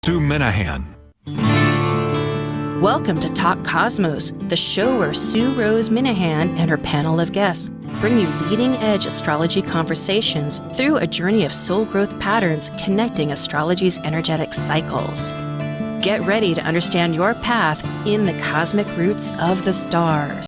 Sue Minahan. Welcome to Talk Cosmos, the show where Sue Rose Minahan and her panel of guests bring you leading-edge astrology conversations through a journey of soul growth patterns connecting astrology's energetic cycles. Get ready to understand your path in the cosmic roots of the stars.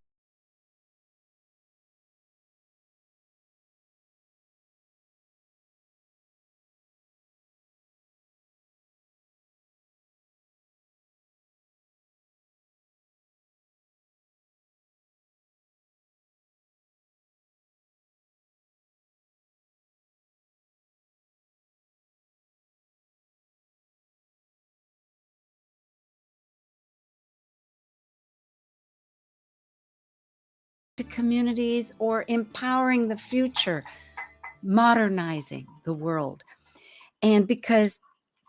To communities or empowering the future, modernizing the world. And because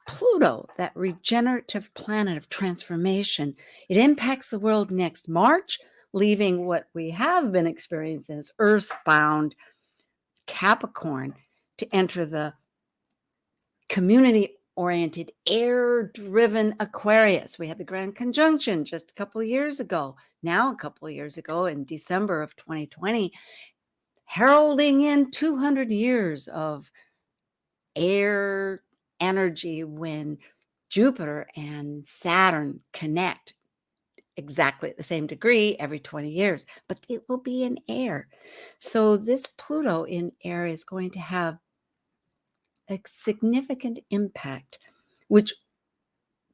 Pluto, that regenerative planet of transformation, it impacts the world next March, leaving what we have been experiencing as earthbound Capricorn to enter the community-oriented, air-driven Aquarius. We had the Grand Conjunction just a couple of years ago. Now, a couple of years ago in December of 2020, heralding in 200 years of air energy when Jupiter and Saturn connect exactly at the same degree every 20 years, but it will be in air. So this Pluto in air is going to have a significant impact, which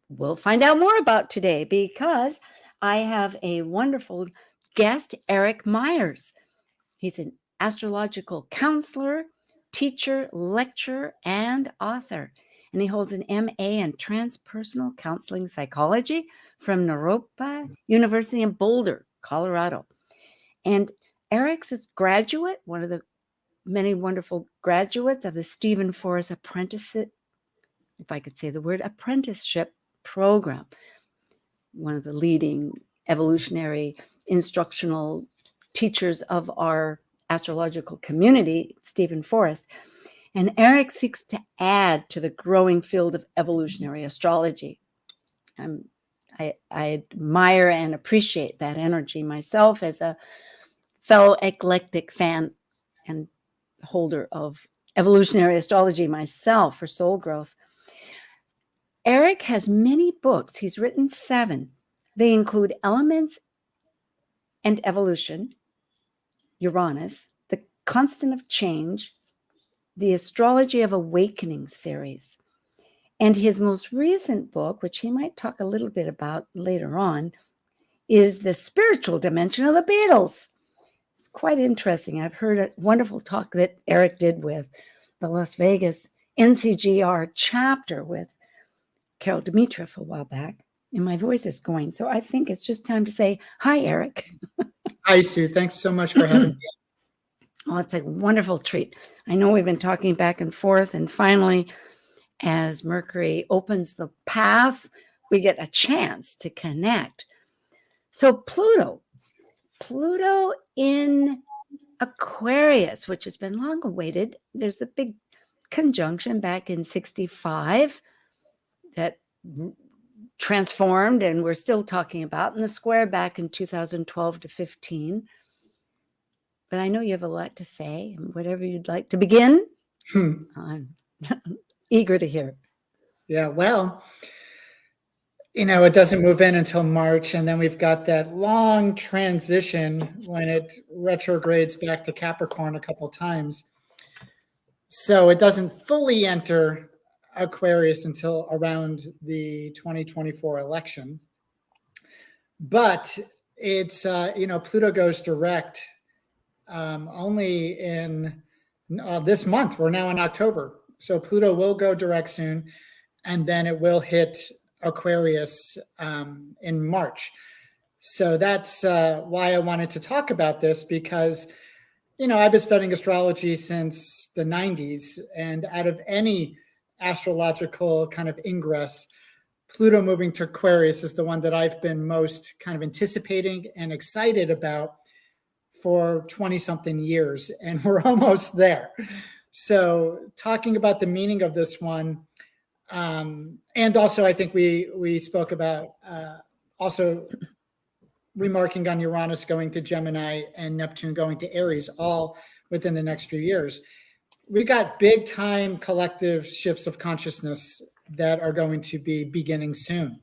we'll find out more about today because I have a wonderful guest, Eric Meyers. He's an astrological counselor, teacher, lecturer, and author. And he holds an MA in Transpersonal Counseling Psychology from Naropa University in Boulder, Colorado. And Eric's a graduate, one of the many wonderful graduates of the Stephen Forrest apprenticeship, if I could say the word, apprenticeship program, one of the leading evolutionary instructional teachers of our astrological community, Stephen Forrest. And Eric seeks to add to the growing field of evolutionary astrology. I admire and appreciate that energy myself as a fellow eclectic fan and holder of evolutionary astrology myself for soul growth. Eric has many books. He's written 7. They include Elements and Evolution, Uranus, The Constant of Change, the Astrology of Awakening series. And his most recent book, which he might talk a little bit about later on, is The Spiritual Dimension of the Beatles. It's quite interesting. I've heard a wonderful talk that Eric did with the Las Vegas NCGR chapter with Carol Dimitrov a while back, and my voice is going. So I think it's just time to say, hi, Eric. Hi, Sue. Thanks so much for having me. Oh, it's a wonderful treat. I know we've been talking back and forth, and finally, as Mercury opens the path, we get a chance to connect. So Pluto in Aquarius, which has been long awaited. There's a big conjunction back in 65 that transformed, and we're still talking about, and the square back in 2012 to 15. But I know you have a lot to say, and whatever you'd like to begin, I'm eager to hear. Yeah, well, it doesn't move in until March, and then we've got that long transition when it retrogrades back to Capricorn a couple times. So it doesn't fully enter Aquarius until around the 2024 election. But it's, Pluto goes direct only in this month. We're now in October. So Pluto will go direct soon, and then it will hit Aquarius in March. So that's why I wanted to talk about this, because, I've been studying astrology since the 90s, and out of any astrological kind of ingress, Pluto moving to Aquarius is the one that I've been most kind of anticipating and excited about for 20-something years, and we're almost there. So talking about the meaning of this one, And also, I think we spoke about also remarking on Uranus going to Gemini and Neptune going to Aries, all within the next few years. We got big time collective shifts of consciousness that are going to be beginning soon.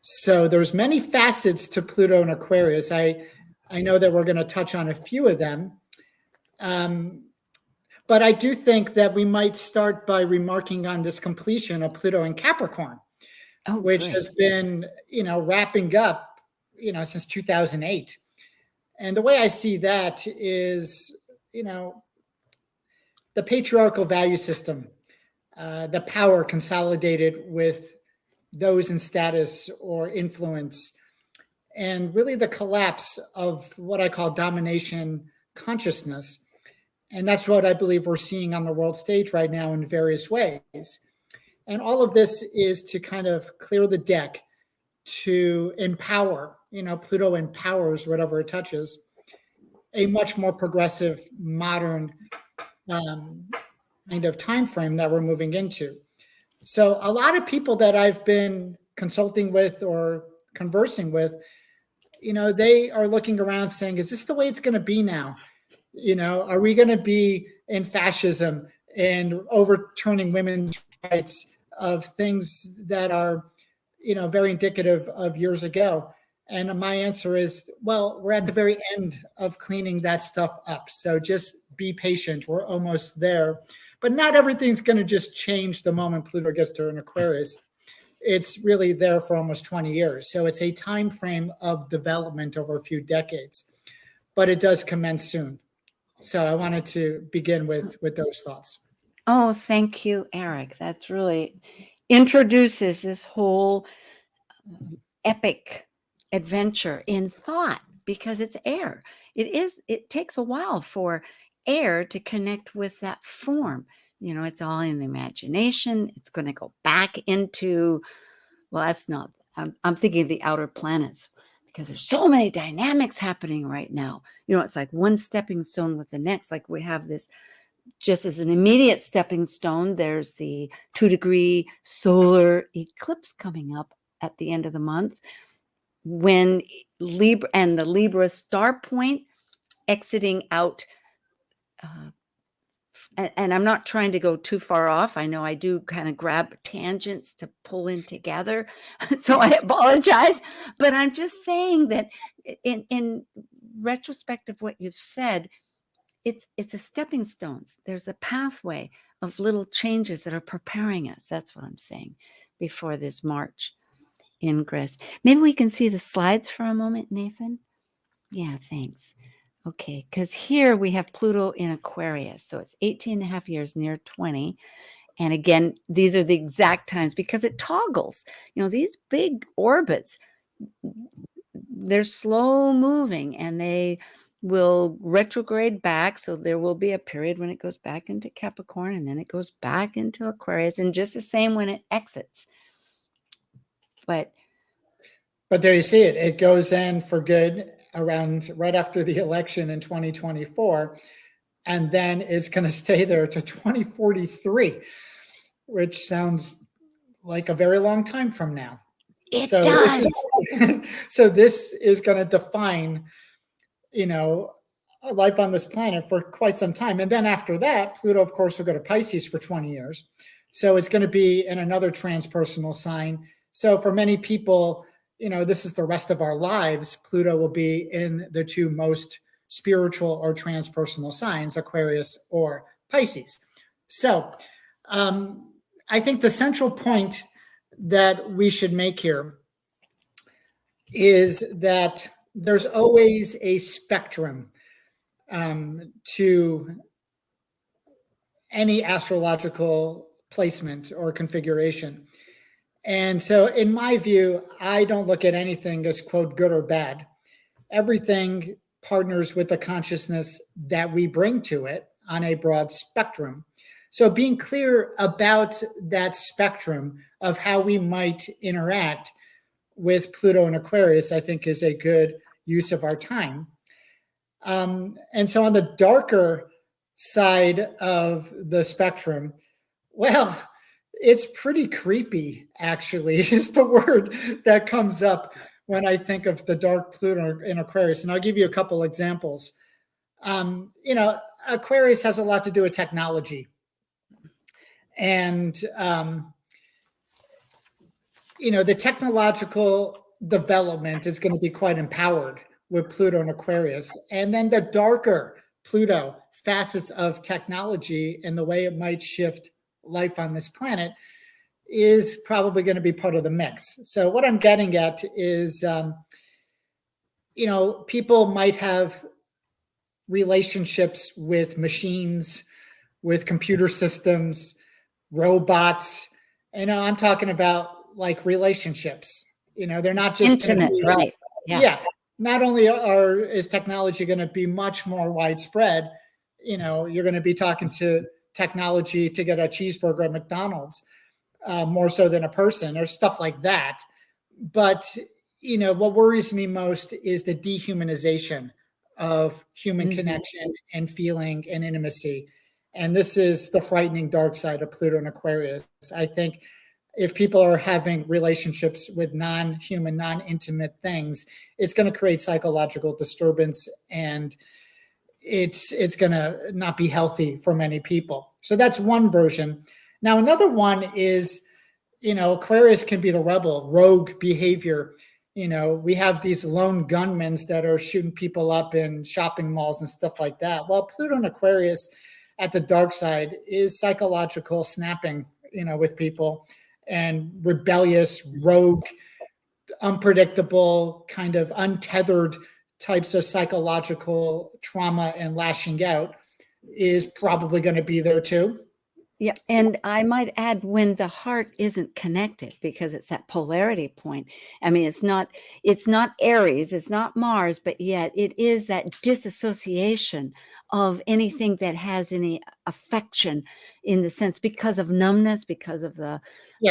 So there's many facets to Pluto and Aquarius. I know that we're going to touch on a few of them. But I do think that we might start by remarking on this completion of Pluto in Capricorn, which has been, wrapping up, since 2008. And the way I see that is, the patriarchal value system, the power consolidated with those in status or influence, and really the collapse of what I call domination consciousness. And that's what I believe we're seeing on the world stage right now in various ways. And all of this is to kind of clear the deck to empower, Pluto empowers whatever it touches, a much more progressive, modern kind of time frame that we're moving into. So a lot of people that I've been consulting with or conversing with, they are looking around saying, is this the way it's going to be now? Are we going to be in fascism and overturning women's rights of things that are, very indicative of years ago? And my answer is, well, we're at the very end of cleaning that stuff up. So just be patient. We're almost there. But not everything's going to just change the moment Pluto gets to an Aquarius. It's really there for almost 20 years. So it's a time frame of development over a few decades. But it does commence soon. So I wanted to begin with those thoughts. Oh, thank you, Eric. That's really introduces this whole epic adventure in thought, because it's air. It takes a while for air to connect with that form. It's all in the imagination. It's going to go back into, well, that's not, I'm thinking of the outer planets, because there's so many dynamics happening right now. It's like one stepping stone with the next. Like we have this, just as an immediate stepping stone, there's the 2-degree solar eclipse coming up at the end of the month, when Libra and the Libra star point exiting out. And I'm not trying to go too far off. I know I do kind of grab tangents to pull in together. So I apologize. But I'm just saying that in retrospect of what you've said, it's a stepping stones. There's a pathway of little changes that are preparing us. That's what I'm saying before this March ingress. Maybe we can see the slides for a moment, Nathan. Yeah, thanks. Okay, because here we have Pluto in Aquarius. So it's 18 and a half years, near 20. And again, these are the exact times because it toggles. These big orbits, they're slow moving and they will retrograde back. So there will be a period when it goes back into Capricorn and then it goes back into Aquarius, and just the same when it exits. But there you see it. It goes in for good around right after the election in 2024, and then it's going to stay there to 2043, which sounds like a very long time from now. It does. So this is going to define, life on this planet for quite some time. And then after that, Pluto, of course, will go to Pisces for 20 years. So it's going to be in another transpersonal sign. So for many people, this is the rest of our lives. Pluto will be in the two most spiritual or transpersonal signs, Aquarius or Pisces. So I think the central point that we should make here is that there's always a spectrum to any astrological placement or configuration. And so in my view, I don't look at anything as, quote, good or bad. Everything partners with the consciousness that we bring to it on a broad spectrum. So being clear about that spectrum of how we might interact with Pluto and Aquarius, I think, is a good use of our time. And so on the darker side of the spectrum, well, It's pretty creepy, actually, is the word that comes up when I think of the dark Pluto in Aquarius. And I'll give you a couple examples. Aquarius has a lot to do with technology. And, the technological development is going to be quite empowered with Pluto and Aquarius. And then the darker Pluto facets of technology and the way it might shift life on this planet is probably going to be part of the mix. So what I'm getting at is, people might have relationships with machines, with computer systems, robots. I'm talking about like relationships. They're not just intimate, right? Yeah. Not only is technology going to be much more widespread, you're going to be talking to technology to get a cheeseburger at McDonald's, more so than a person or stuff like that. But, what worries me most is the dehumanization of human connection and feeling and intimacy. And this is the frightening dark side of Pluto and Aquarius. I think if people are having relationships with non-human, non-intimate things, it's going to create psychological disturbance, and it's going to not be healthy for many people. So that's one version. Now, another one is, Aquarius can be the rebel, rogue behavior. We have these lone gunmen that are shooting people up in shopping malls and stuff like that. Well, Pluto and Aquarius at the dark side is psychological snapping, with people, and rebellious, rogue, unpredictable, kind of untethered types of psychological trauma and lashing out is probably going to be there too. Yeah. And I might add, when the heart isn't connected, because it's that polarity point. I mean, it's not Aries, it's not Mars, but yet it is that disassociation of anything that has any affection, in the sense, because of numbness, because of the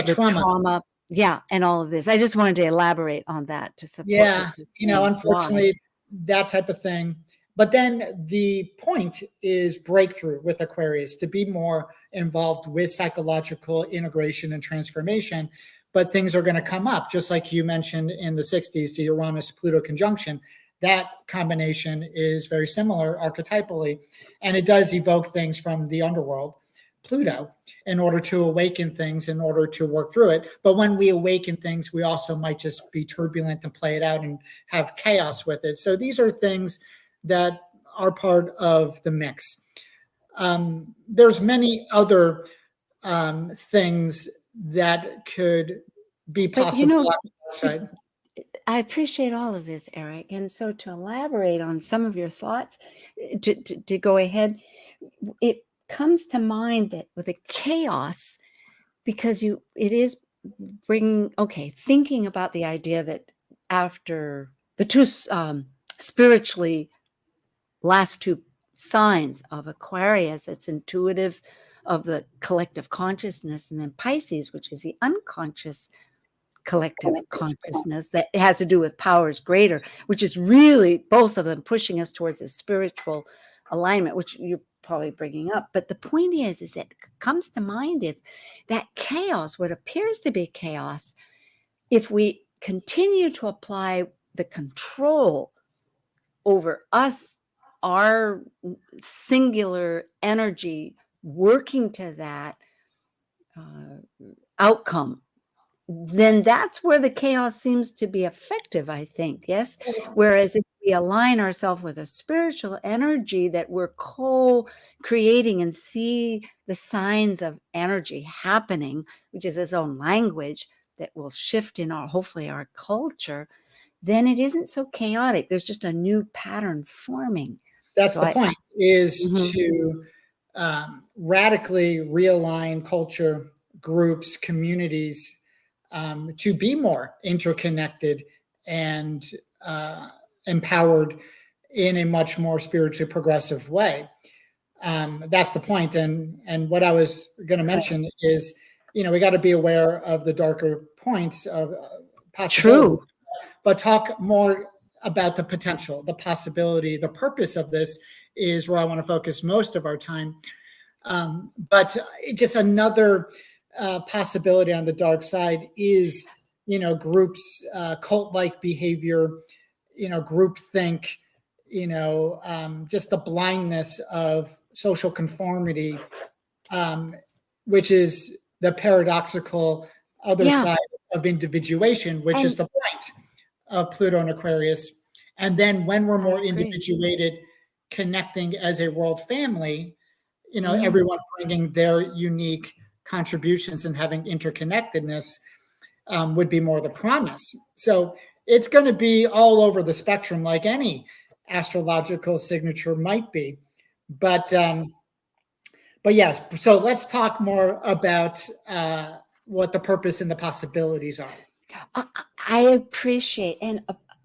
trauma. Yeah. And all of this. I just wanted to elaborate on that to support. Yeah. Unfortunately, that type of thing. But then the point is breakthrough with Aquarius, to be more involved with psychological integration and transformation. But things are going to come up, just like you mentioned in the 60s, the Uranus-Pluto conjunction. That combination is very similar archetypally, and it does evoke things from the underworld, Pluto, in order to awaken things, in order to work through it. But when we awaken things, we also might just be turbulent and play it out and have chaos with it. So these are things that are part of the mix. There's many other things that could be possible on the side. I appreciate all of this, Eric. And so, to elaborate on some of your thoughts, to go ahead, it comes to mind that with the chaos, because it is bringing, thinking about the idea that after the two spiritually last two signs of Aquarius, it's intuitive, of the collective consciousness, and then Pisces, which is the unconscious collective consciousness that has to do with powers greater, which is really both of them pushing us towards a spiritual alignment, which you're probably bringing up. But the point is that comes to mind is that chaos, what appears to be chaos, if we continue to apply the control over us, our singular energy, working to that outcome, then that's where the chaos seems to be effective, I think. Yes. Whereas if we align ourselves with a spiritual energy that we're co-creating and see the signs of energy happening, which is its own language that will shift in hopefully our culture, then it isn't so chaotic. There's just a new pattern forming. That's the point, is to radically realign culture, groups, communities, to be more interconnected and empowered in a much more spiritually progressive way. That's the point. And what I was going to mention is, we got to be aware of the darker points of possibility. True. But talk more about the potential, the possibility, the purpose of this is where I want to focus most of our time. But just another possibility on the dark side is, groups, cult-like behavior, groupthink, just the blindness of social conformity, which is the paradoxical other side of individuation, which is the point of Pluto and Aquarius. And then when we're more individuated, connecting as a world family, everyone bringing their unique contributions and having interconnectedness would be more the promise. So it's going to be all over the spectrum, like any astrological signature might be. But yes, so let's talk more about what the purpose and the possibilities are. I appreciate,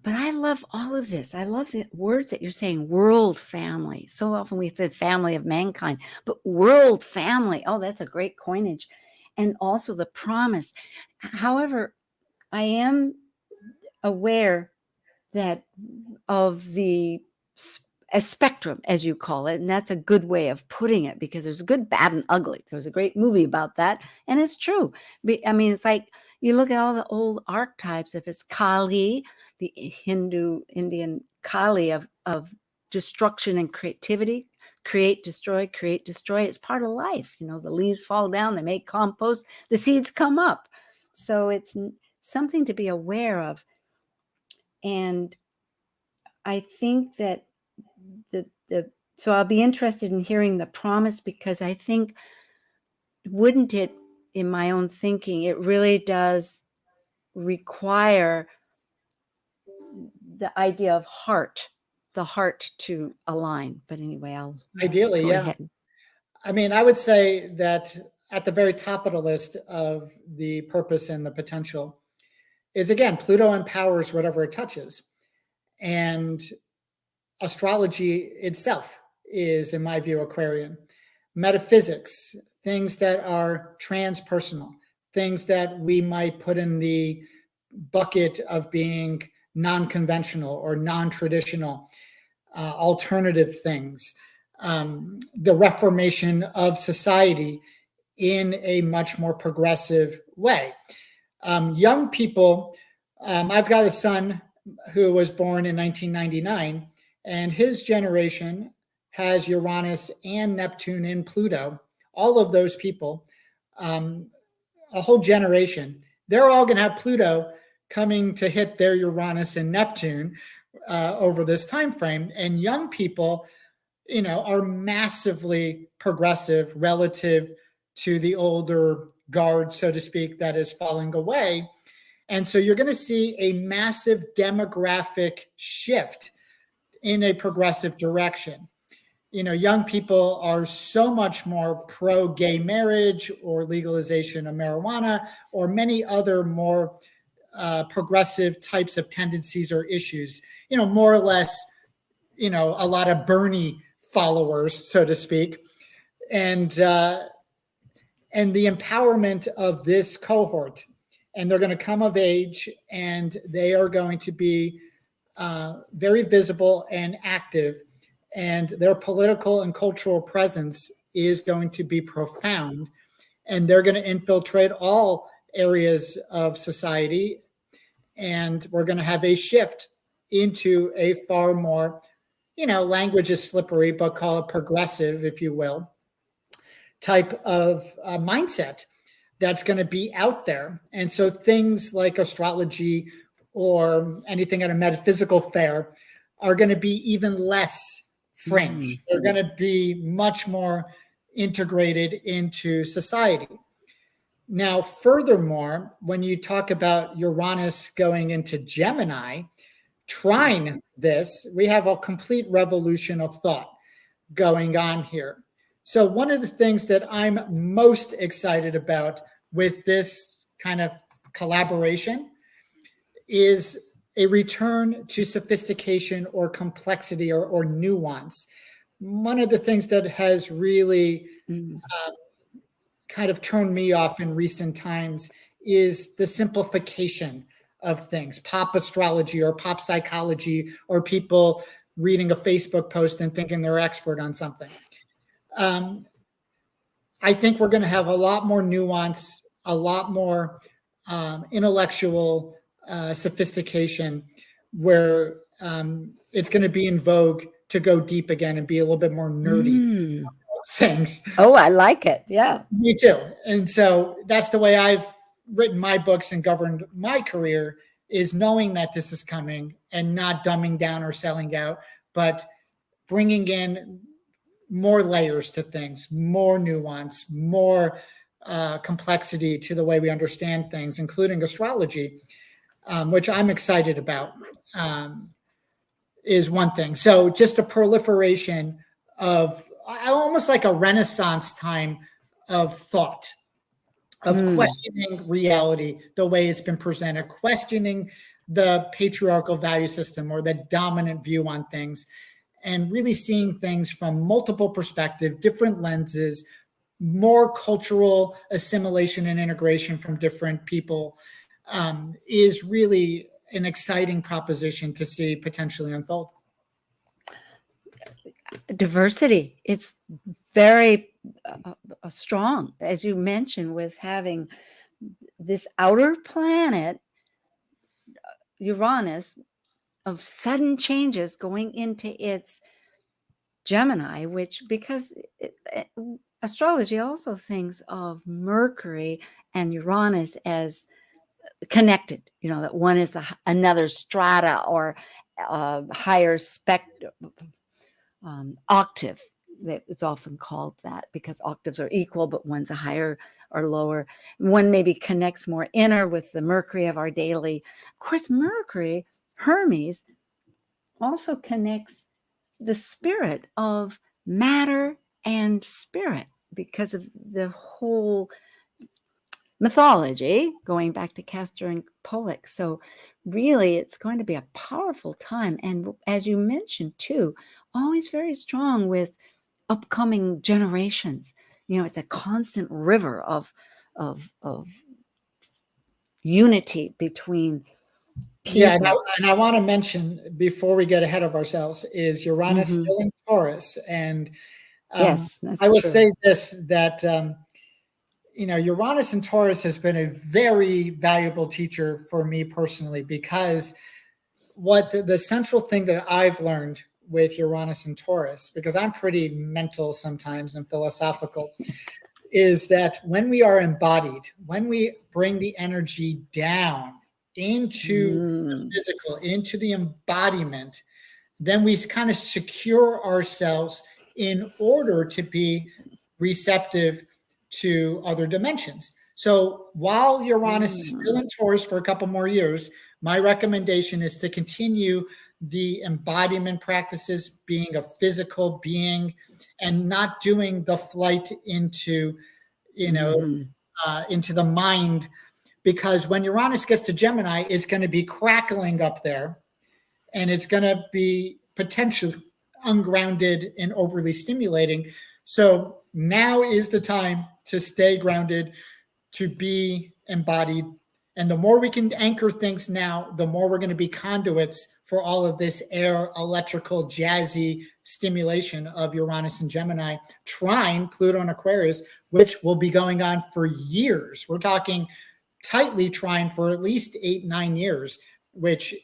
but I love all of this. I love the words that you're saying, world family. So often we said family of mankind, but world family. Oh, that's a great coinage. And also the promise. However, I am aware that of a spectrum, as you call it, and that's a good way of putting it, because there's good, bad, and ugly. There was a great movie about that, and it's true. I mean, it's like you look at all the old archetypes. If it's Kali, the Indian Kali of destruction and creativity, create, destroy, it's part of life. The leaves fall down, they make compost, the seeds come up. So it's something to be aware of. And I think that so I'll be interested in hearing the promise, because I think, wouldn't it, in my own thinking, it really does require the idea of the heart to align. But anyway, I'll ideally, go ahead. I mean, I would say that at the very top of the list of the purpose and the potential is, again, Pluto empowers whatever it touches. And astrology itself is, in my view, Aquarian. Metaphysics, things that are transpersonal, things that we might put in the bucket of being non-conventional or non-traditional, alternative things, the reformation of society in a much more progressive way. Young people, I've got a son who was born in 1999, and his generation has Uranus and Neptune and Pluto. All of those people, a whole generation, they're all going to have Pluto coming to hit their Uranus and Neptune over this time frame. And young people, are massively progressive relative to the older guard, so to speak, that is falling away. And so you're going to see a massive demographic shift in a progressive direction. Young people are so much more pro-gay marriage or legalization of marijuana or many other more progressive types of tendencies or issues, more or less, a lot of Bernie followers, so to speak. And the empowerment of this cohort, and they're going to come of age, and they are going to be very visible and active, and their political and cultural presence is going to be profound, and they're going to infiltrate all areas of society, and we're going to have a shift into a far more, language is slippery, but call it progressive, if you will, type of mindset that's going to be out there. And so things like astrology or anything at a metaphysical fair are going to be even less fringe. They're going to be much more integrated into society. Now, furthermore, when you talk about Uranus going into Gemini, trine this, we have a complete revolution of thought going on here. So one of the things that I'm most excited about with this kind of collaboration is a return to sophistication or complexity or nuance. One of the things that has really kind of turned me off in recent times is the simplification of things, pop astrology or pop psychology, or people reading a Facebook post and thinking they're expert on something. I think we're going to have a lot more nuance, a lot more intellectual sophistication, where it's going to be in vogue to go deep again and be a little bit more nerdy things. Oh, I like it. Yeah. Me too. And so that's the way I've written my books and governed my career, is knowing that this is coming and not dumbing down or selling out, but bringing in more layers to things, more nuance, more complexity to the way we understand things, including astrology, which I'm excited about, is one thing. So just a proliferation of almost like a Renaissance time of thought, of questioning reality the way it's been presented, questioning the patriarchal value system or the dominant view on things, and really seeing things from multiple perspectives, different lenses, more cultural assimilation and integration from different people, is really an exciting proposition to see potentially unfold. Diversity. It's very strong, as you mentioned, with having this outer planet, Uranus, of sudden changes going into its Gemini, which, because astrology also thinks of Mercury and Uranus as connected, that one is another strata or higher octave. It's often called that because octaves are equal, but one's a higher or lower. One maybe connects more inner with the Mercury of our daily. Of course, Mercury, Hermes, also connects the spirit of matter and spirit because of the whole mythology going back to Castor and Pollux. So really, it's going to be a powerful time. And as you mentioned too, always very strong with upcoming generations. It's a constant river of unity between people. Yeah, and I want to mention before we get ahead of ourselves, is Uranus still in Taurus? And yes, that's I will true. say this, that Uranus and Taurus has been a very valuable teacher for me personally, because what the central thing that I've learned with Uranus and Taurus, because I'm pretty mental sometimes and philosophical, is that when we are embodied, when we bring the energy down into the physical, into the embodiment, then we kind of secure ourselves in order to be receptive to other dimensions. So while Uranus is still in Taurus for a couple more years, my recommendation is to continue the embodiment practices, being a physical being and not doing the flight into, into the mind, because when Uranus gets to Gemini, it's going to be crackling up there and it's going to be potentially ungrounded and overly stimulating. So now is the time to stay grounded, to be embodied. And the more we can anchor things now, the more we're going to be conduits for all of this air, electrical, jazzy stimulation of Uranus and Gemini, trine Pluto and Aquarius, which will be going on for years. We're talking tightly trine for at least 8-9 years,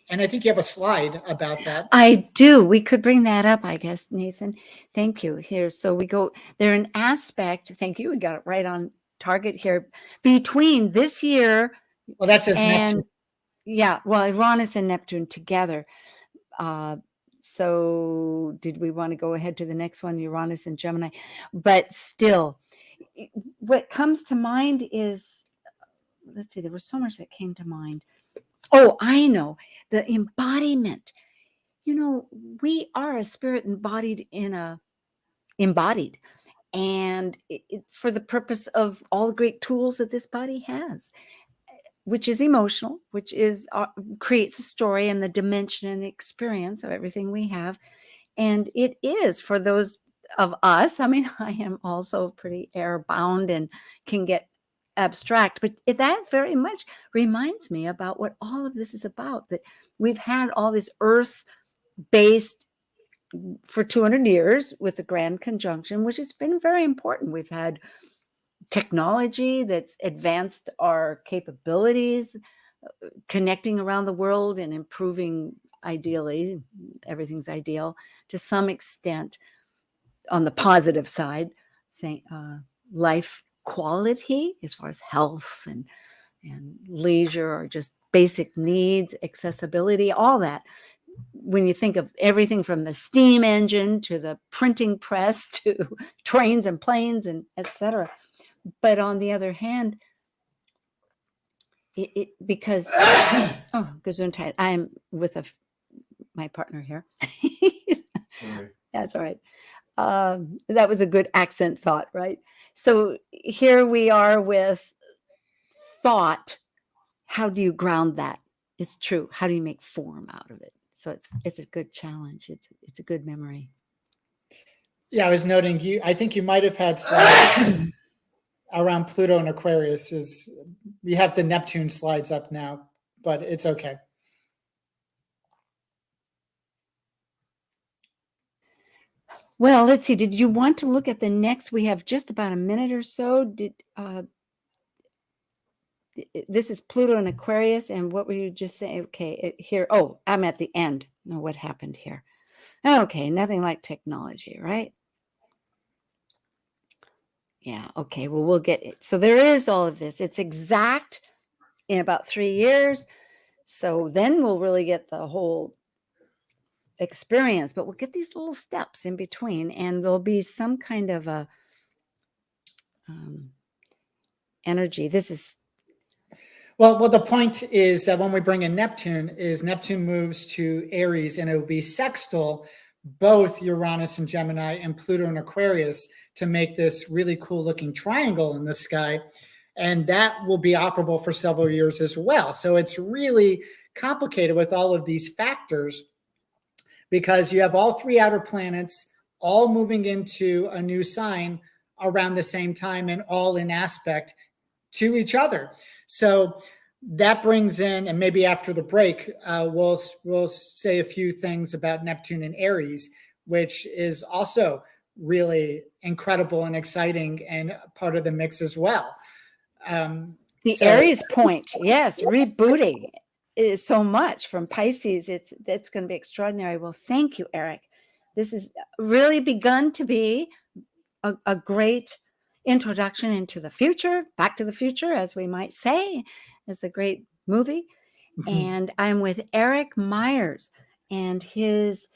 and I think you have a slide about that. I do. We could bring that up, I guess, Nathan. Thank you. Here. So we go, they're an aspect. Thank you. We got it right on target here. Between this year. Well, that says Neptune. Yeah. Well, Uranus and Neptune together. So did we want to go ahead to the next one, Uranus and Gemini? But still, what comes to mind is, let's see, there was so much that came to mind. Oh, I know. The embodiment. We are a spirit embodied and for the purpose of all the great tools that this body has, which is emotional, which is creates a story and the dimension and the experience of everything we have. And it is for those of us. I mean, I am also pretty airbound and can get abstract, but that very much reminds me about what all of this is about, that we've had all this earth-based for 200 years with the grand conjunction, which has been very important. We've had technology that's advanced our capabilities, connecting around the world and improving, ideally, everything's ideal to some extent on the positive side, life quality as far as health and leisure or just basic needs, accessibility, all that. When you think of everything from the steam engine to the printing press to trains and planes and etc. But on the other hand, because Gesundheit, I'm with my partner here. That's all right. That was a good accent thought, right? So here we are with thought. How do you ground that? It's true. How do you make form out of it? So it's a good challenge. It's a good memory. Yeah, I was noting I think you might have had slides around Pluto and Aquarius. We have the Neptune slides up now, but it's okay. Well, let's see. Did you want to look at the next? We have just about a minute or so. This is Pluto and Aquarius. And what were you just saying? Okay, here. Oh, I'm at the end. No, what happened here? Okay, nothing like technology, right? Yeah, okay. Well, we'll get it. So there is all of this. It's exact in about 3 years. So then we'll really get the whole experience, but we'll get these little steps in between, and there'll be some kind of a energy. This is well, the point is that when we bring in Neptune moves to Aries, and it will be sextile both Uranus and Gemini and Pluto and Aquarius to make this really cool looking triangle in the sky. And that will be operable for several years as well. So it's really complicated with all of these factors, because you have all three outer planets all moving into a new sign around the same time and all in aspect to each other. So that brings in, and maybe after the break, we'll say a few things about Neptune and Aries, which is also really incredible and exciting and part of the mix as well. Aries point, yes, rebooting is so much from Pisces. It's going to be extraordinary. Well, thank you, Eric. This has really begun to be a great introduction into the future, Back to the Future, as we might say. It's a great movie. Mm-hmm. And I'm with Eric Meyers, and his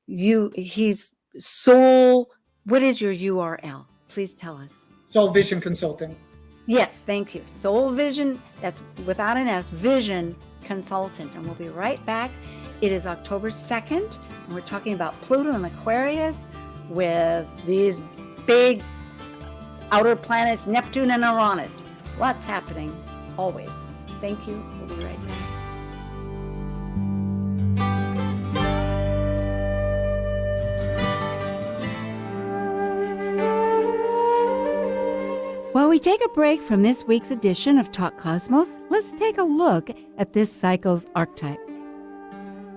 he's Soul. What is your URL? Please tell us. Soul Vision Consulting. Yes, thank you. Soul Vision, that's without an S, Vision Consultant. And we'll be right back. It is October 2nd, and we're talking about Pluto and Aquarius with these big outer planets, Neptune and Uranus. Lots happening, always. Thank you. We'll be right back. While we take a break from this week's edition of Talk Cosmos, let's take a look at this cycle's archetype.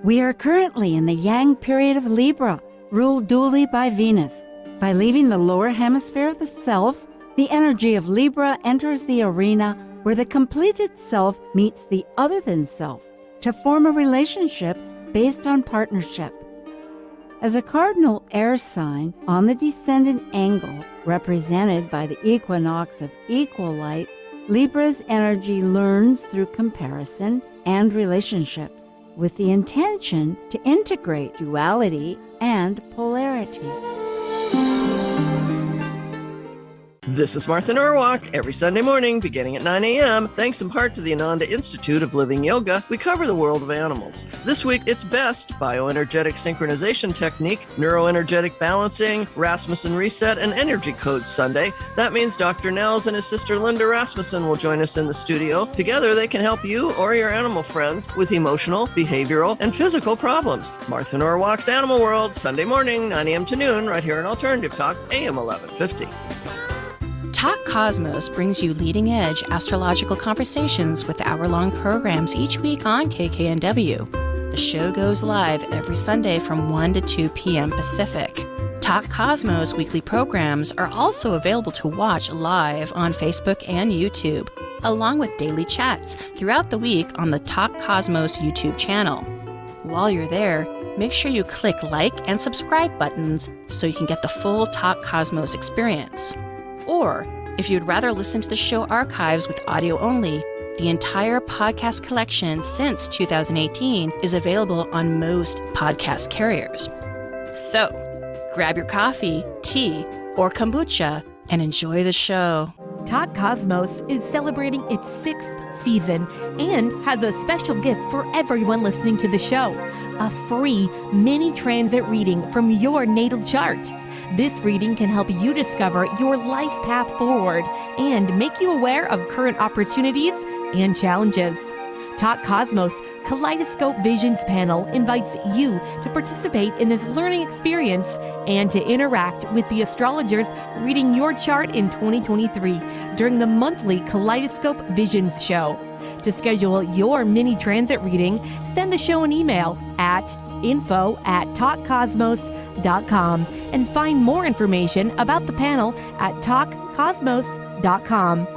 We are currently in the Yang period of Libra, ruled dually by Venus. By leaving the lower hemisphere of the self, the energy of Libra enters the arena where the completed self meets the other than self to form a relationship based on partnership. As a cardinal air sign on the descendant angle, represented by the equinox of equal light, Libra's energy learns through comparison and relationships, with the intention to integrate duality and polarities. This is Martha Norwalk. Every Sunday morning, beginning at 9 a.m., thanks in part to the Ananda Institute of Living Yoga, we cover the world of animals. This week, it's BEST, Bioenergetic Synchronization Technique, Neuroenergetic Balancing, Rasmussen Reset, and Energy Codes Sunday. That means Dr. Nels and his sister Linda Rasmussen will join us in the studio. Together, they can help you or your animal friends with emotional, behavioral, and physical problems. Martha Norwalk's Animal World, Sunday morning, 9 a.m. to noon, right here on Alternative Talk, AM 1150. Talk Cosmos brings you leading-edge astrological conversations with hour-long programs each week on KKNW. The show goes live every Sunday from 1 to 2 p.m. Pacific. Talk Cosmos weekly programs are also available to watch live on Facebook and YouTube, along with daily chats throughout the week on the Talk Cosmos YouTube channel. While you're there, make sure you click like and subscribe buttons so you can get the full Talk Cosmos experience. Or, if you'd rather listen to the show archives with audio only, the entire podcast collection since 2018 is available on most podcast carriers. So, grab your coffee, tea, or kombucha and enjoy the show. Talk Cosmos is celebrating its 6th season and has a special gift for everyone listening to the show, a free mini transit reading from your natal chart. This reading can help you discover your life path forward and make you aware of current opportunities and challenges. Talk Cosmos Kaleidoscope Visions panel invites you to participate in this learning experience and to interact with the astrologers reading your chart in 2023 during the monthly Kaleidoscope Visions show. To schedule your mini transit reading, send the show an email at info@talkcosmos.com and find more information about the panel at talkcosmos.com.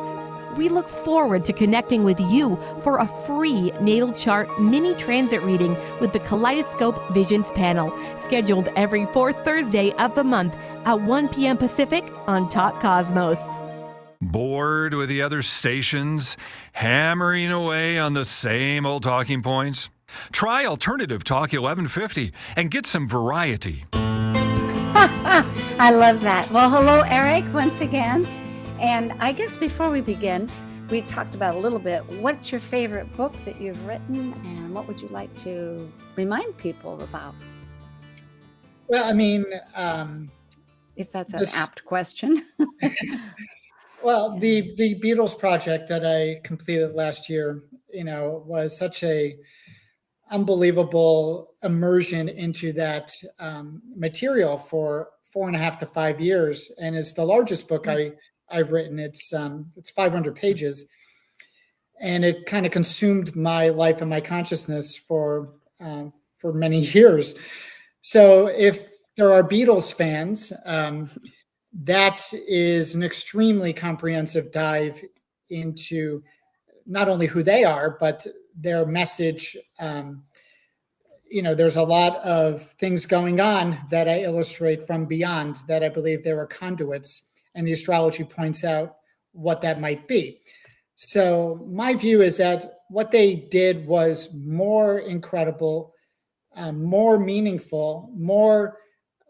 We look forward to connecting with you for a free natal chart mini transit reading with the Kaleidoscope Visions panel, scheduled every 4th Thursday of the month at 1 p.m. Pacific on Talk Cosmos. Bored with the other stations, hammering away on the same old talking points? Try Alternative Talk 1150 and get some variety. I love that. Well, hello, Eric, once again. And I guess before we begin, we talked about a little bit, what's your favorite book that you've written and what would you like to remind people about? Well, I mean, if that's an apt question. well, the Beatles project that I completed last year, was such a unbelievable immersion into that material for 4.5 to 5 years. And it's the largest book I've written. It's 500 pages, and it kind of consumed my life and my consciousness for many years. So if there are Beatles fans, that is an extremely comprehensive dive into not only who they are, but their message. There's a lot of things going on that I illustrate from beyond that I believe they were conduits. And the astrology points out what that might be. So my view is that what they did was more incredible, more meaningful, more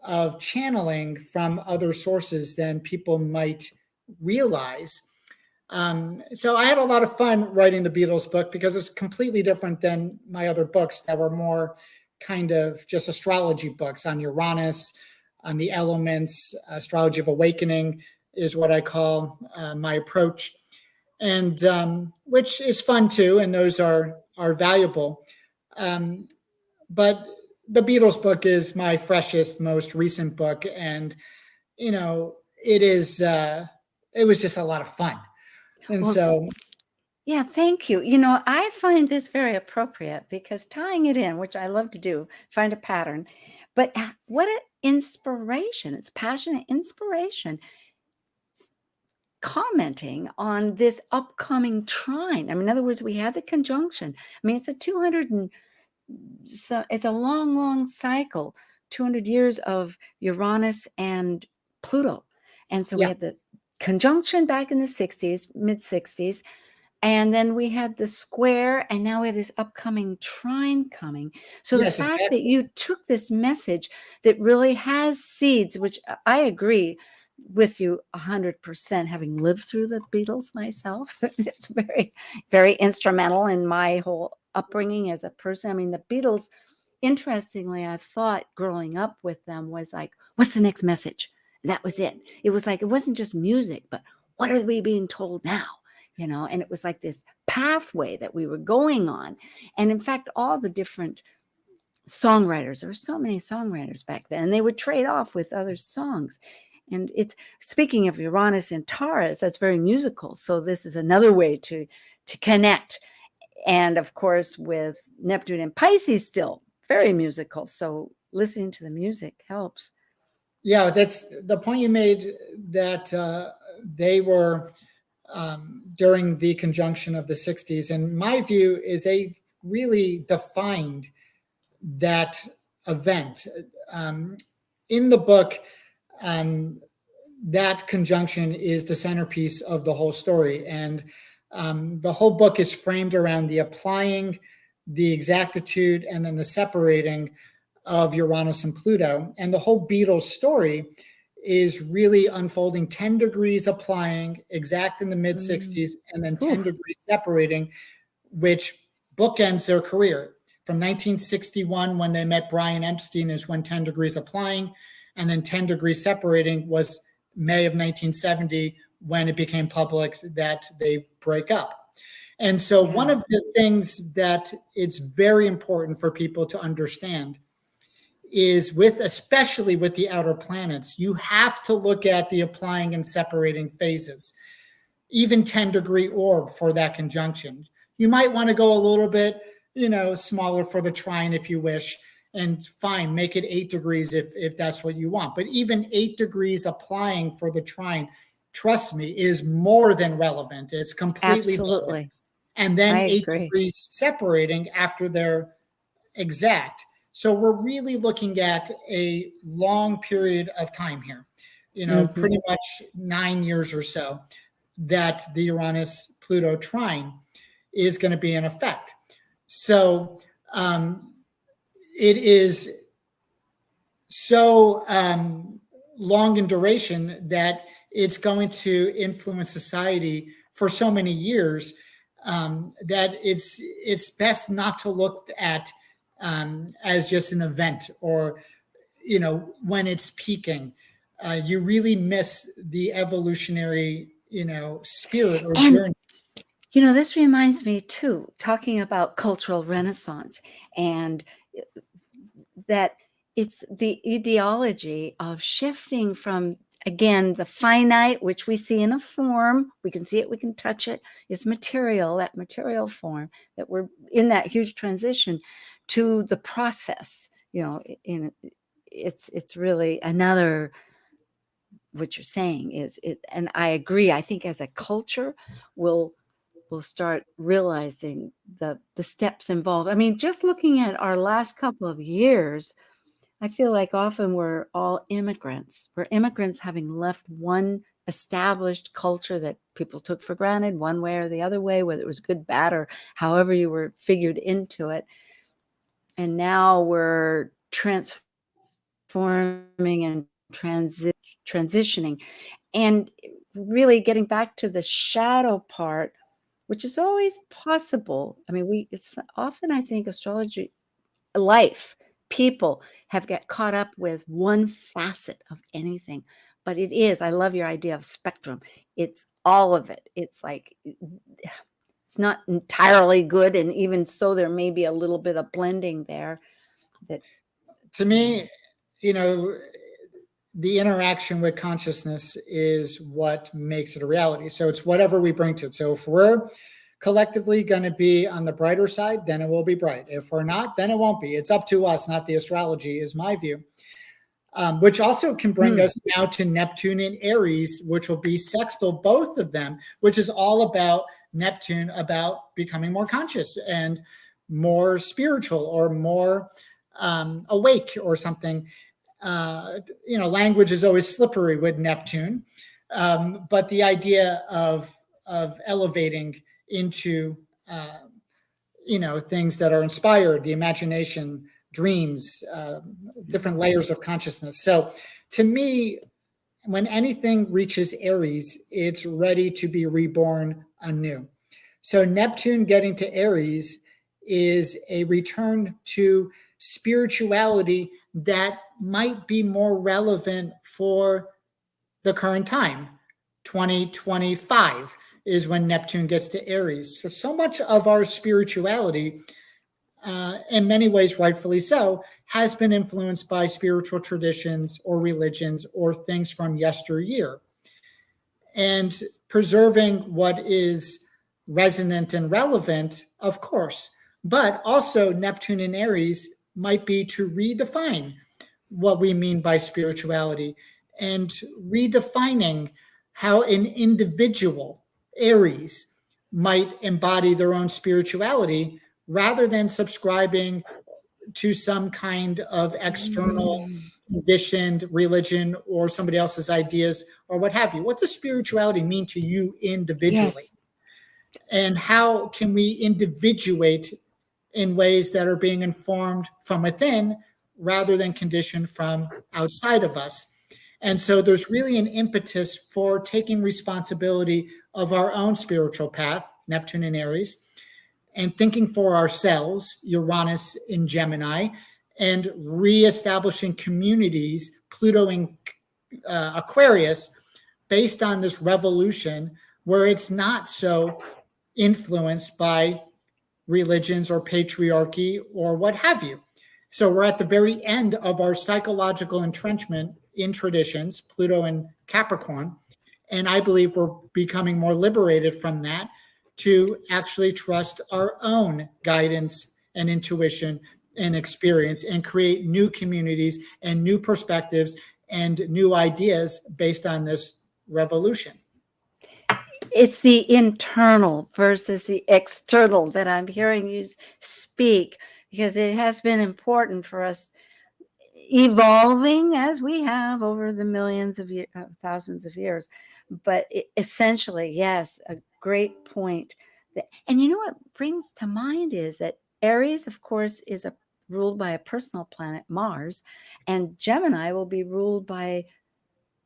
of channeling from other sources than people might realize. So I had a lot of fun writing the Beatles book because it's completely different than my other books that were more kind of just astrology books on Uranus, on the elements. Astrology of Awakening is what I call my approach, and which is fun too, and those are valuable. But the Beatles book is my freshest, most recent book, and it was just a lot of fun. And yeah, thank you. I find this very appropriate because tying it in, which I love to do, find a pattern, but what an inspiration. It's passionate inspiration. Commenting on this upcoming trine. I mean, in other words, we have the conjunction. I mean, it's a 200 and so it's a long cycle, 200 years of Uranus and Pluto. And so we had the conjunction back in the 60s, mid 60s. And then we had the square, and now we have this upcoming trine coming. So the fact that you took this message that really has seeds, which I agree with you 100%, having lived through the Beatles myself. It's very, very instrumental in my whole upbringing as a person. I mean, the Beatles, interestingly, I thought growing up with them was like, what's the next message? That was it. It was like, it wasn't just music, but what are we being told now? And it was like this pathway that we were going on. And in fact, all the different songwriters, there were so many songwriters back then, and they would trade off with other songs. And it's, speaking of Uranus and Taurus, that's very musical. So this is another way to connect. And of course, with Neptune and Pisces, still very musical. So listening to the music helps. Yeah, that's the point you made, that they were during the conjunction of the 60s. And my view is they really defined that event. In the book, that conjunction is the centerpiece of the whole story. And the whole book is framed around the applying, the exactitude, and then the separating of Uranus and Pluto. And the whole Beatles story is really unfolding 10 degrees applying, exact in the mid 60s, and then 10 degrees separating, which bookends their career. From 1961, when they met Brian Epstein, is when 10 degrees applying, and then 10 degrees separating was May of 1970, when it became public that they break up. And so one of the things that it's very important for people to understand is especially with the outer planets, you have to look at the applying and separating phases, even 10-degree orb for that conjunction. You might want to go a little bit, smaller for the trine if you wish, and fine, make it 8 degrees if that's what you want. But even 8 degrees applying for the trine, trust me, is more than relevant. It's completely Absolutely. relevant. And then I 8 agree. degrees separating after they're exact. So we're really looking at a long period of time here, pretty much 9 years or so, that the Uranus-Pluto trine is going to be in effect. So it is so long in duration that it's going to influence society for so many years that it's best not to look at as just an event, or when it's peaking. You really miss the evolutionary spirit or journey. This reminds me too, talking about cultural renaissance, and that it's the ideology of shifting from, again, the finite, which we see in a form, we can see it, we can touch it, is material, that material form, that we're in that huge transition to the process. It's really another, what you're saying is it, and I agree. I think as a culture, we'll start realizing the steps involved. I mean, just looking at our last couple of years, I feel like often we're all immigrants. We're immigrants having left one established culture that people took for granted one way or the other way, whether it was good, bad, or however you were figured into it. And now we're transforming and transitioning, and really getting back to the shadow part, which is always possible. I mean, it's often, I think, astrology, life, people have got caught up with one facet of anything, but I love your idea of spectrum. It's all of it. It's like, it's not entirely good. And even so, there may be a little bit of blending there. That, to me, the interaction with consciousness is what makes it a reality. So it's whatever we bring to it. So if we're collectively going to be on the brighter side, then it will be bright. If we're not, then it won't be. It's up to us, not the astrology, is my view. Which also can bring us now to Neptune and Aries, which will be sextile, both of them, which is all about Neptune, about becoming more conscious and more spiritual, or more awake or something. Language is always slippery with Neptune, but the idea of elevating into things that are inspired, the imagination, dreams, different layers of consciousness. So to me, when anything reaches Aries, it's ready to be reborn anew. So Neptune getting to Aries is a return to spirituality that might be more relevant for the current time. 2025 is when Neptune gets to Aries. So much of our spirituality, in many ways rightfully so, has been influenced by spiritual traditions or religions or things from yesteryear. And preserving what is resonant and relevant, of course, but also Neptune in Aries might be to redefine what we mean by spirituality and redefining how an individual, Aries, might embody their own spirituality rather than subscribing to some kind of external conditioned religion or somebody else's ideas or what have you. What does spirituality mean to you individually? Yes. And how can we individuate in ways that are being informed from within rather than conditioned from outside of us? And so there's really an impetus for taking responsibility of our own spiritual path, Neptune and Aries, and thinking for ourselves, Uranus and Gemini, and reestablishing communities, Pluto and Aquarius, based on this revolution where it's not so influenced by religions or patriarchy or what have you. So we're at the very end of our psychological entrenchment in traditions, Pluto and Capricorn, and I believe we're becoming more liberated from that to actually trust our own guidance and intuition and experience and create new communities and new perspectives and new ideas based on this revolution. It's the internal versus the external that I'm hearing you speak, because it has been important for us evolving as we have over the millions of years, thousands of years. But essentially, yes, a great point. And you know what brings to mind is that Aries, of course, is ruled by a personal planet, Mars, and Gemini will be ruled by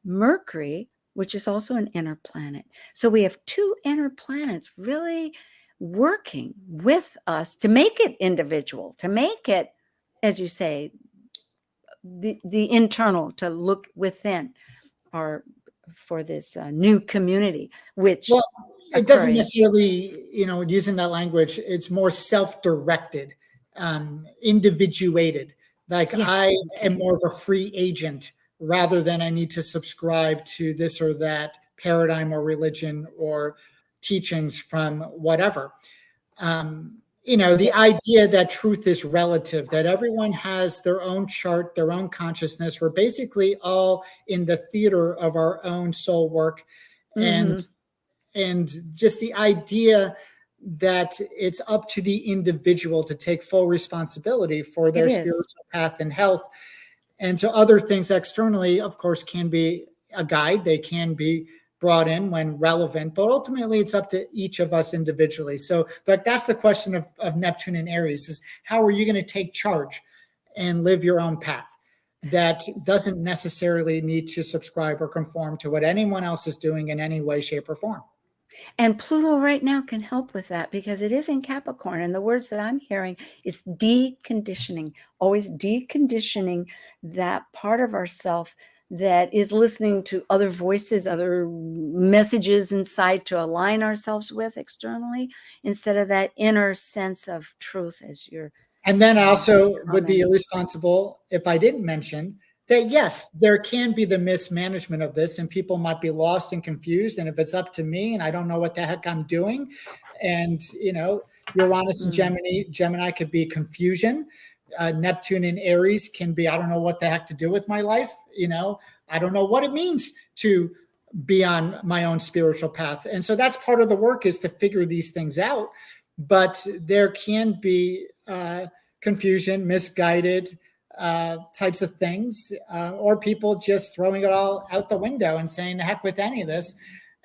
Mercury, which is also an inner planet. So we have two inner planets really working with us to make it individual, to make it, as you say, the internal, to look within, or for this new community, which it doesn't necessarily, using that language, it's more self-directed, individuated. Like I am more of a free agent rather than I need to subscribe to this or that paradigm or religion or teachings from whatever. The idea that truth is relative, that everyone has their own chart, their own consciousness. We're basically all in the theater of our own soul work. And just the idea that it's up to the individual to take full responsibility for their spiritual path and health. And so other things externally, of course, can be a guide. They can be brought in when relevant, but ultimately it's up to each of us individually. So that's the question of Neptune and Aries, is how are you going to take charge and live your own path that doesn't necessarily need to subscribe or conform to what anyone else is doing in any way, shape, or form. And Pluto right now can help with that because it is in Capricorn. And the words that I'm hearing is deconditioning, always deconditioning that part of ourself that is listening to other voices, other messages inside to align ourselves with externally, instead of that inner sense of truth, as you're. And then I also would be irresponsible if I didn't mention that, yes, there can be the mismanagement of this and people might be lost and confused. And if it's up to me and I don't know what the heck I'm doing, and, Uranus and Gemini could be confusion. Neptune and Aries can be, I don't know what the heck to do with my life. I don't know what it means to be on my own spiritual path. And so that's part of the work, is to figure these things out. But there can be confusion, misguided types of things, or people just throwing it all out the window and saying the heck with any of this.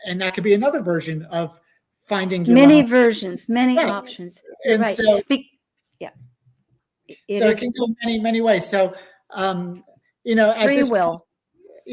And that could be another version of finding many versions, many options. And right. So, it can go many, many ways. So, free will.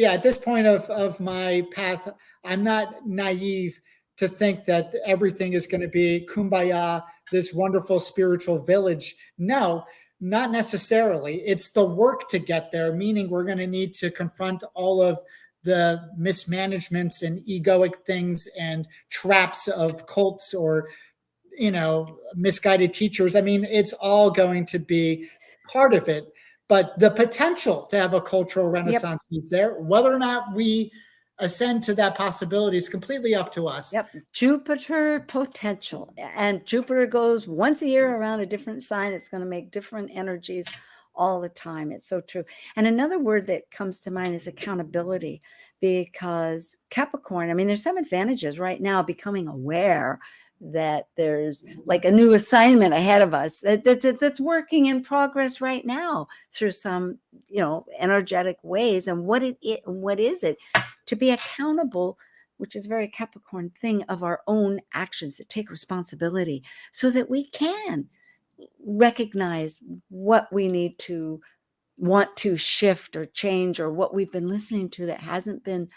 At this point of my path, I'm not naive to think that everything is going to be kumbaya, this wonderful spiritual village. No, not necessarily. It's the work to get there, meaning we're going to need to confront all of the mismanagements and egoic things and traps of cults or misguided teachers. I mean, it's all going to be part of it, but the potential to have a cultural renaissance is there. Whether or not we ascend to that possibility is completely up to us. Jupiter potential. And Jupiter goes once a year around a different sign. It's going to make different energies all the time. It's so true. And another word that comes to mind is accountability, because Capricorn, I mean, there's some advantages right now, becoming aware that there's like a new assignment ahead of us that's working in progress right now through some, energetic ways. And what is it to be accountable, which is a very Capricorn thing, of our own actions, to take responsibility so that we can recognize what we need to want to shift or change, or what we've been listening to that hasn't been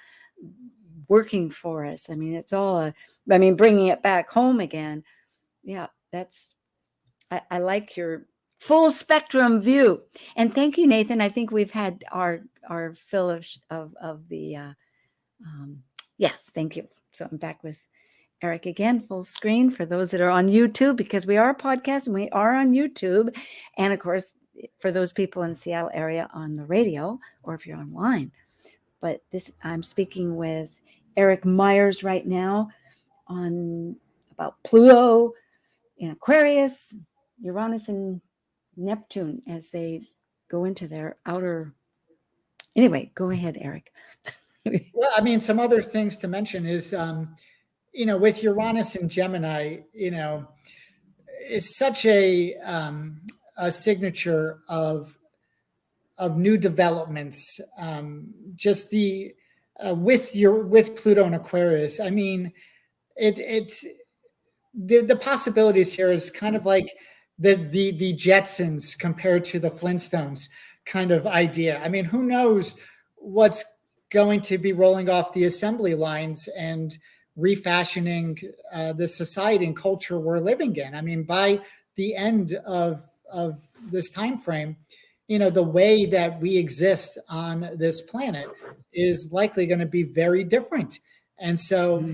working for us. I mean, it's all bringing it back home again. Yeah, I like your full spectrum view. And thank you, Nathan. I think we've had our fill of the yes, thank you. So I'm back with Eric again, full screen for those that are on YouTube, because we are a podcast and we are on YouTube. And of course, for those people in the Seattle area on the radio, or if you're online. But I'm speaking with Eric Meyers right now about Pluto in Aquarius, Uranus and Neptune as they go into their outer. Anyway, go ahead, Eric. Well, I mean, some other things to mention is, with Uranus and Gemini, is such a signature of new developments. Just with Pluto and Aquarius, I mean, the possibilities here is kind of like the Jetsons compared to the Flintstones kind of idea. I mean, who knows what's going to be rolling off the assembly lines and refashioning the society and culture we're living in. I mean, by the end of this time frame, the way that we exist on this planet is likely going to be very different. And so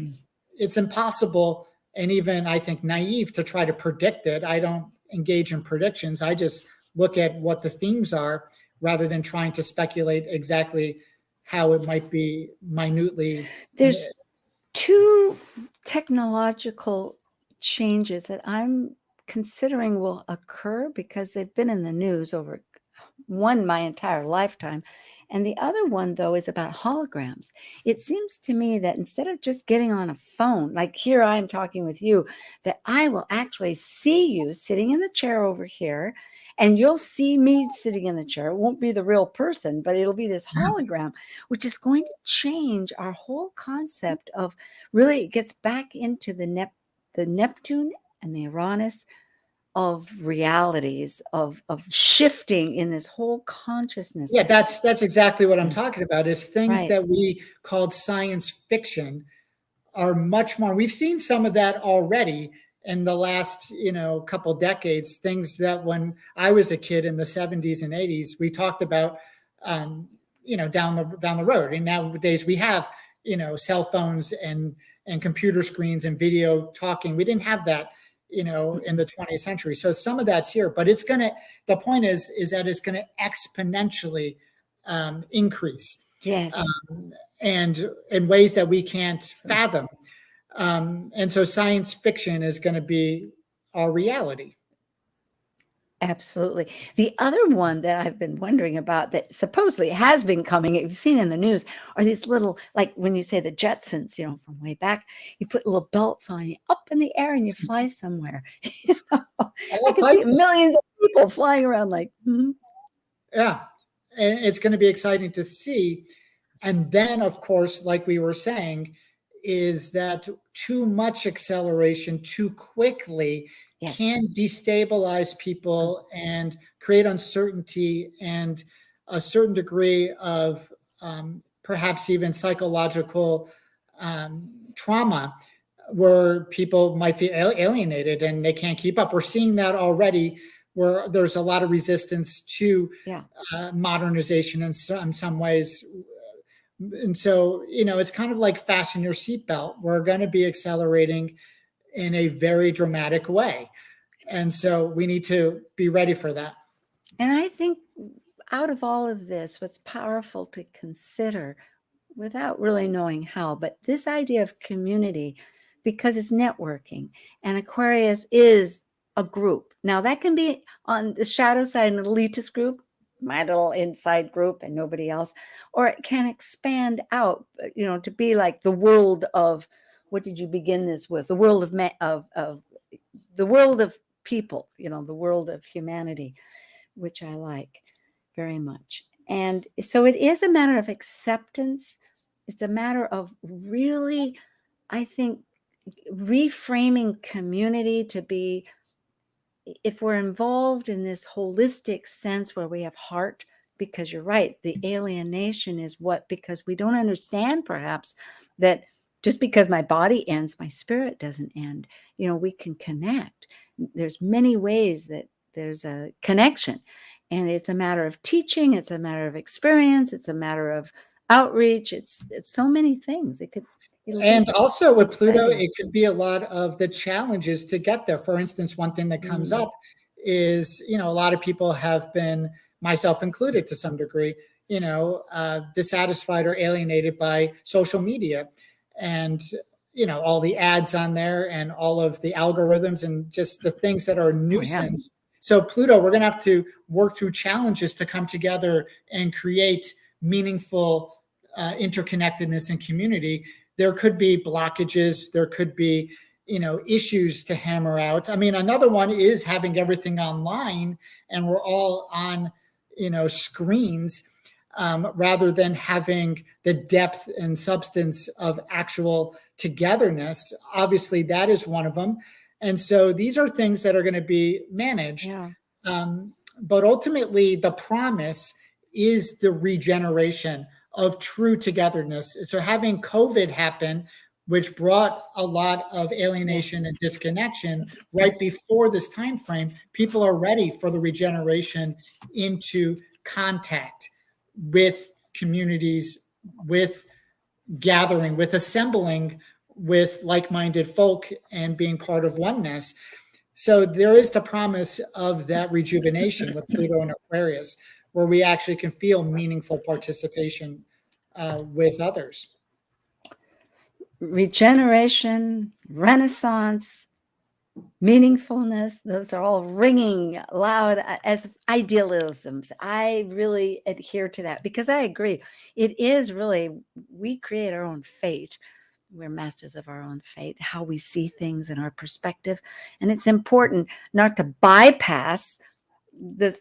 it's impossible, and even I think naive, to try to predict it. I don't engage in predictions. I just look at what the themes are rather than trying to speculate exactly how it might be minutely. There's two technological changes that I'm considering will occur because they've been in the news over one my entire lifetime. And the other one, though, is about holograms. It seems to me that instead of just getting on a phone, like here I'm talking with you, that I will actually see you sitting in the chair over here, and you'll see me sitting in the chair. It won't be the real person, but it'll be this hologram, which is going to change our whole concept of, really, it gets back into the Neptune and the Uranus of realities of shifting in this whole consciousness. Yeah, that's exactly what I'm talking about, is things Right. that we called science fiction are much more. We've seen some of that already in the last, couple decades, things that when I was a kid in the 70s and 80s, we talked about, down the road. And nowadays we have, cell phones and computer screens and video talking. We didn't have that, in the 20th century. So some of that's here, but the point is that it's going to exponentially increase. Yes. And in ways that we can't fathom. And so science fiction is going to be our reality. Absolutely. The other one that I've been wondering about that supposedly has been coming, you've seen in the news, are these little, like when you say the Jetsons, from way back, you put little belts on you up in the air and you fly somewhere. I can see millions of people flying around like, Yeah. And it's going to be exciting to see. And then, of course, like we were saying, is that too much acceleration too quickly can destabilize people and create uncertainty and a certain degree of perhaps even psychological trauma, where people might feel alienated and they can't keep up. We're seeing that already, where there's a lot of resistance to modernization in some ways. And so, it's kind of like fasten your seatbelt. We're going to be accelerating in a very dramatic way. And so we need to be ready for that. And I think out of all of this, what's powerful to consider, without really knowing how, but this idea of community, because it's networking, and Aquarius is a group. Now that can be on the shadow side, an elitist group, my little inside group and nobody else, or it can expand out, to be like the world of, what did you begin this with? The world of the world of people, the world of humanity, which I like very much. And so it is a matter of acceptance. It's a matter of really, I think, reframing community to be, if we're involved in this holistic sense where we have heart, because you're right, the alienation is because we don't understand perhaps that just because my body ends, my spirit doesn't end. We can connect. There's many ways that there's a connection, and it's a matter of teaching. It's a matter of experience. It's a matter of outreach. It's so many things. And also with Pluto, it could be a lot of the challenges to get there. For instance, one thing that comes up is, a lot of people have been, myself included to some degree, dissatisfied or alienated by social media and, all the ads on there and all of the algorithms and just the things that are a nuisance. So Pluto, we're going to have to work through challenges to come together and create meaningful interconnectedness and community. There could be blockages. There could be, issues to hammer out. I mean, another one is having everything online and we're all on, screens rather than having the depth and substance of actual togetherness. Obviously, that is one of them. And so these are things that are going to be managed. Yeah. But ultimately, the promise is the regeneration of true togetherness. So having COVID happen, which brought a lot of alienation and disconnection right before this time frame, people are ready for the regeneration into contact with communities, with gathering, with assembling with like-minded folk and being part of oneness. So there is the promise of that rejuvenation with Pluto and Aquarius, where we actually can feel meaningful participation with others. Regeneration, renaissance, meaningfulness, those are all ringing loud as idealisms. I really adhere to that because I agree. It is really, we create our own fate. We're masters of our own fate, how we see things in our perspective. And it's important not to bypass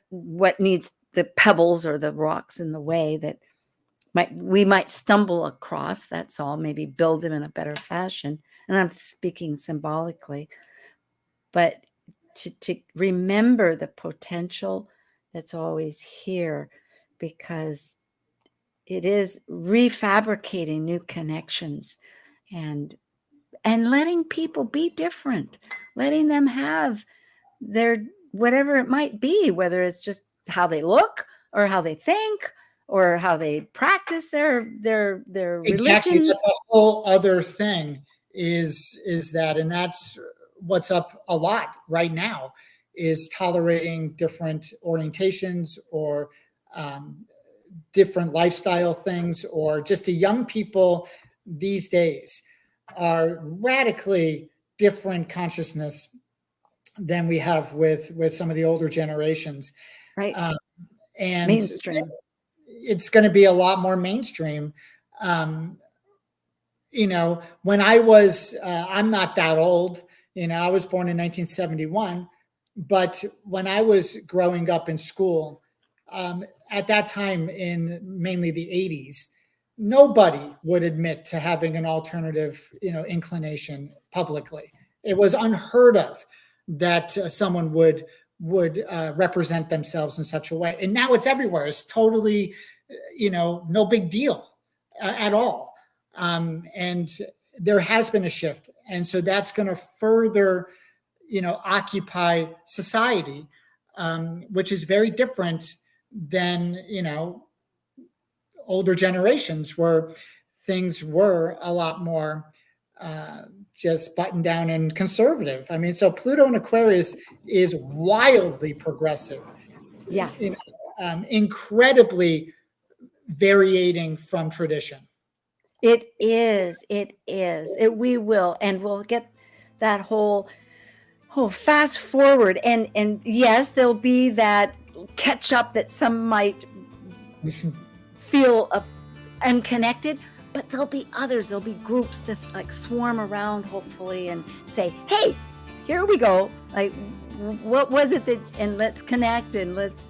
what needs the pebbles or the rocks in the way that we might stumble across. That's all. Maybe build them in a better fashion. And I'm speaking symbolically, but to remember the potential that's always here, because it is refabricating new connections and letting people be different, letting them have their whatever it might be, whether it's just how they look or how they think or how they practice their Exactly. religions. That's a whole other thing is that, and that's what's up a lot right now, is tolerating different orientations or different lifestyle things, or just the young people these days are radically different consciousness than we have with some of the older generations. Right. And mainstream. It's going to be a lot more mainstream. When I was, I'm not that old, I was born in 1971, but when I was growing up in school, at that time in mainly the 80s, nobody would admit to having an alternative, inclination publicly. It was unheard of that someone would represent themselves in such a way. And now it's everywhere. It's totally, no big deal at all. And there has been a shift. And so that's going to further, occupy society, which is very different than, older generations where things were a lot more just buttoned down and conservative. I mean, so Pluto in Aquarius is wildly progressive. Yeah. Incredibly varying from tradition. It is. We will, and we'll get that whole fast forward. And yes, there'll be that catch up that some might feel unconnected, but there'll be others. There'll be groups to like swarm around, hopefully, and say, "Hey, here we go. Like, what was it that?" And let's connect and let's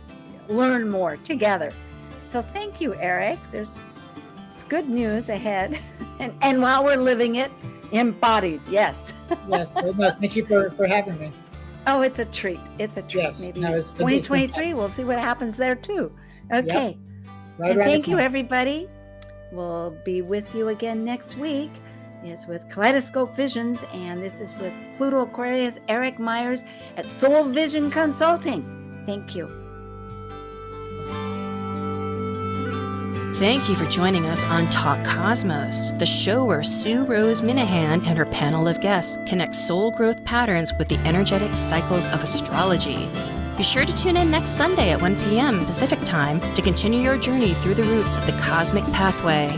learn more together. So thank you, Eric. It's good news ahead, and while we're living it, embodied. Yes. Yes. No, thank you for having me. Oh, it's a treat. It's a treat. Yes. Maybe No, 2023. We'll see what happens there too. Okay. Yep. Right and around thank the you, corner. everybody. We'll be with you again next week. It's with Kaleidoscope Visions, and this is with Pluto Aquarius Eric Meyers at Soul Vision Consulting. Thank you. Thank you for joining us on Talk Cosmos, the show where Sue Minahan and her panel of guests connect soul growth patterns with the energetic cycles of astrology. Be sure to tune in next Sunday at 1 p.m. Pacific Time to continue your journey through the roots of the cosmic pathway.